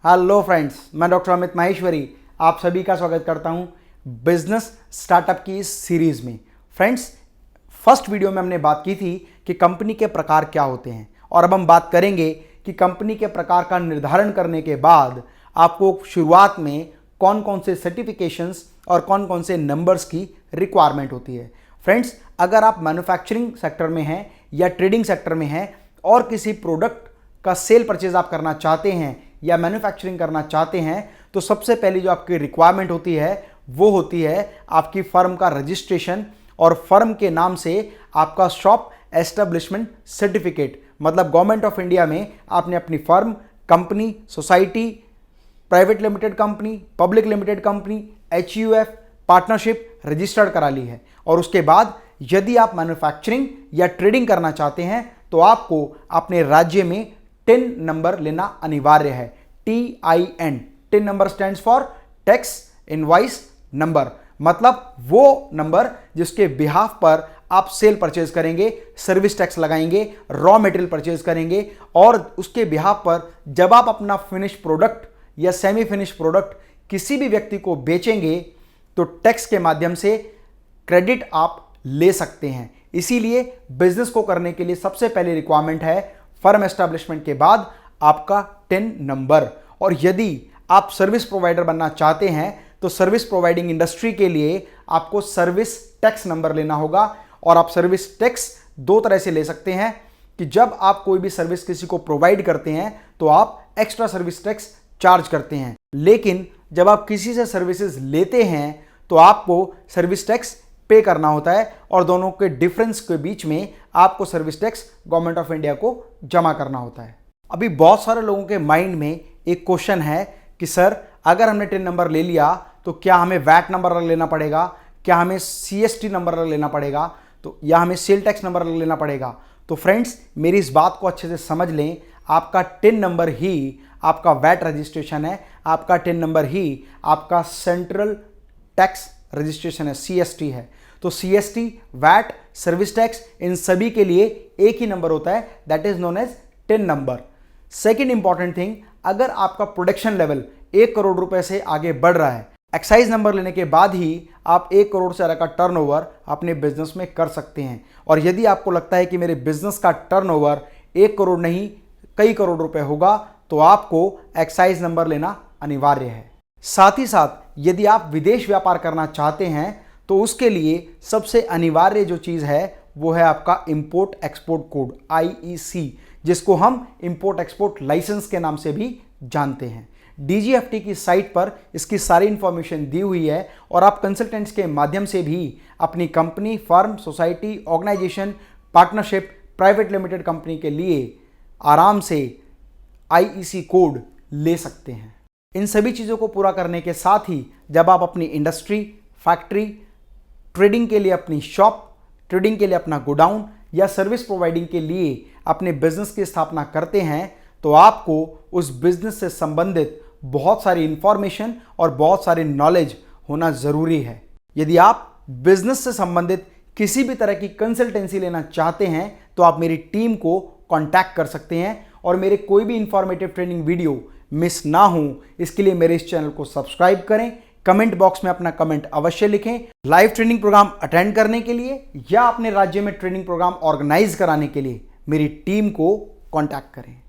Hello friends, मैं doctor Amit Maheshwari आप सभी का स्वागत करता हूं बिजनेस स्टार्टअप की इस सीरीज में। फ्रेंड्स, फर्स्ट वीडियो में हमने बात की थी कि कंपनी के प्रकार क्या होते हैं और अब हम बात करेंगे कि कंपनी के प्रकार का निर्धारण करने के बाद आपको शुरुआत में कौन कौन से सर्टिफिकेशंस और कौन कौन से नंबर्स की रिक्वायरमेंट होती है। फ्रेंड्स, अगर आप मैन्युफैक्चरिंग सेक्टर में हैं या ट्रेडिंग सेक्टर में हैं और किसी प्रोडक्ट का सेल परचेज आप करना चाहते हैं या मैन्युफैक्चरिंग करना चाहते हैं तो सबसे पहली जो आपकी रिक्वायरमेंट होती है वो होती है आपकी फर्म का रजिस्ट्रेशन और फर्म के नाम से आपका शॉप एस्टेब्लिशमेंट सर्टिफिकेट। मतलब गवर्नमेंट ऑफ इंडिया में आपने अपनी firm, company, society, private limited company, public limited company, HUF, partnership registered करा ली है। और उसके बाद यदि आप मैन्युफैक्चरिंग या ट्रेडिंग करना चाहते हैं तो आपको अपने राज्य में टिन नंबर लेना अनिवार्य है। TIN, tin number stands for tax invoice number. मतलब वो नंबर जिसके बिहाफ पर आप सेल परचेज करेंगे, सर्विस टैक्स लगाएंगे, रॉ मटेरियल परचेज करेंगे और उसके बिहाफ पर जब आप अपना फिनिश प्रोडक्ट या सेमी फिनिश प्रोडक्ट किसी भी व्यक्ति को बेचेंगे तो टैक्स के माध्यम से क्रेडिट आप ले सकते हैं। इसीलिए बिजनेस को करने के लिए सबसे पहले रिक्वायरमेंट है फर्म एस्टैब्लिशमेंट के बाद आपका टिन नंबर। और यदि आप सर्विस प्रोवाइडर बनना चाहते हैं तो सर्विस प्रोवाइडिंग इंडस्ट्री के लिए आपको सर्विस टैक्स नंबर लेना होगा। और आप सर्विस टैक्स दो तरह से ले सकते हैं कि जब आप कोई भी सर्विस किसी को प्रोवाइड करते हैं तो आप एक्स्ट्रा सर्विस टैक्स चार्ज करते हैं, लेकिन जब आप किसी से सर्विसेज लेते हैं तो आपको सर्विस टैक्स पे करना होता है और दोनों के डिफरेंस के बीच में आपको service tax government of India को जमा करना होता है। अभी बहुत सारे लोगों के माइंड में एक क्वेश्चन है कि सर, अगर हमने टिन नंबर ले लिया तो क्या हमें वैट नंबर अलग लेना पड़ेगा, क्या हमें CST नंबर अलग लेना पड़ेगा, तो या हमें सेल टैक्स नंबर अलग लेना पड़ेगा। तो फ्रेंड्स, मेरी इस बात को अच्छे से समझ लें, आपका टिन नंबर ही आपका वैट रजिस्ट्रेशन है, आपका टिन नंबर ही आपका सेंट्रल टैक्स रजिस्ट्रेशन है, CST है। तो CST, वैट, सर्विस टैक्स, इन सभी के लिए एक ही नंबर होता है, that is known as TIN number. Second important thing, अगर आपका प्रोडक्शन लेवल 1 करोड़ रुपए से आगे बढ़ रहा है, एक्साइज नंबर लेने के बाद ही आप 1 करोड़ से ज़्यादा का टर्नओवर अपने बिजनेस में कर सकते हैं। और यदि आपको लगता है कि मेरे बिजनेस का टर्नओवर 1 करोड़ नहीं कई करोड़ रुपए होगा तो आपको एक्साइज नंबर लेना अनिवार्य है। साथ ही साथ यदि आप विदेश व्यापार करना चाहते हैं तो उसके लिए सबसे अनिवार्य जो चीज़ है वो है आपका इंपोर्ट एक्सपोर्ट कोड IEC, जिसको हम इंपोर्ट एक्सपोर्ट लाइसेंस के नाम से भी जानते हैं। DGFT की साइट पर इसकी सारी इंफॉर्मेशन दी हुई है और आप कंसल्टेंट्स के माध्यम से भी अपनी company, firm, society, organisation, partnership, private limited company के लिए आराम से IEC कोड ले सकते हैं। इन सभी चीज़ों को पूरा करने के साथ ही जब आप अपनी इंडस्ट्री, फैक्ट्री, ट्रेडिंग के लिए अपनी शॉप, ट्रेडिंग के लिए अपना गोडाउन या सर्विस प्रोवाइडिंग के लिए अपने बिजनेस की स्थापना करते हैं तो आपको उस बिजनेस से संबंधित बहुत सारी इंफॉर्मेशन और बहुत सारी नॉलेज होना ज़रूरी है। यदि आप बिजनेस से संबंधित किसी भी तरह की कंसल्टेंसी लेना चाहते हैं तो आप मेरी टीम को कॉन्टैक्ट कर सकते हैं और मेरे कोई भी इंफॉर्मेटिव ट्रेनिंग वीडियो मिस ना हो इसके लिए मेरे इस चैनल को सब्सक्राइब करें, कमेंट बॉक्स में अपना कमेंट अवश्य लिखें। लाइव ट्रेनिंग प्रोग्राम अटेंड करने के लिए या अपने राज्य में ट्रेनिंग प्रोग्राम ऑर्गेनाइज कराने के लिए मेरी टीम को कॉन्टैक्ट करें।